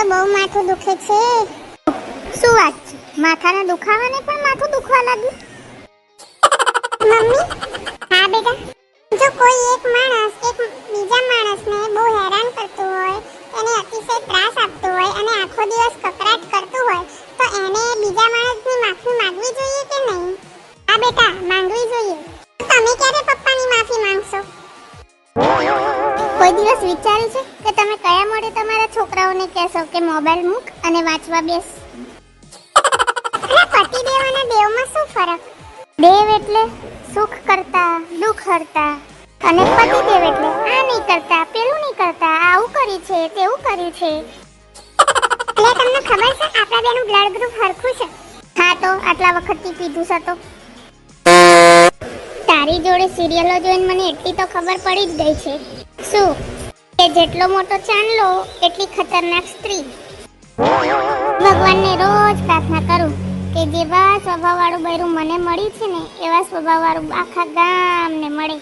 તો બહુ માથું દુખે છે. શું વાત છે? માથાના દુખાવાને પણ માથું દુખવા લાગ્યું? મમ્મી, હા બેટા, જો કોઈ એક માણસ એક બીજા માણસને બહુ હેરાન કરતું હોય, એને અતિશય ત્રાસ આપતો હોય અને આખો દિવસ કકરાટ કરતું હોય, તો એને બીજા માણસની માફી માંગવી જોઈએ કે નહીં? હા બેટા, માંગવી જોઈએ. તમે ક્યારે પપ્પાની માફી માંગશો? કોઈ દિવસ વિચાર્યું છે કે તમે કયા મોડે તમારા છોકરાઓને કહેશો કે મોબાઈલ મૂક અને વાંચવા બેસ? પતિદેવ અને દેવમાં શું ફરક? દેવ એટલે સુખ કરતા દુઃખ હરતા, અને પતિદેવ એટલે આ નહીં કરતા પેલું નહીં કરતા, આવું કર્યું છે તેવું કર્યું છે. એટલે તમને ખબર છે આપણા બેનું બ્લડ ગ્રુપ હરખું છે? હા તો આટલા વખતથી પીધું છે તો. તારી જોડે સિરિયલો જોઈને મને એટલી તો ખબર પડી જ ગઈ છે. શું કે જેટલો મોટો ચાંદલો એટલી ખતરનાક સ્ત્રી. ભગવાનને રોજ પ્રાર્થના કરું કે જેવા સ્વભાવવાળું બૈરું મને મળ્યું છે ને એવા સ્વભાવવાળું આખા ગામને મળે.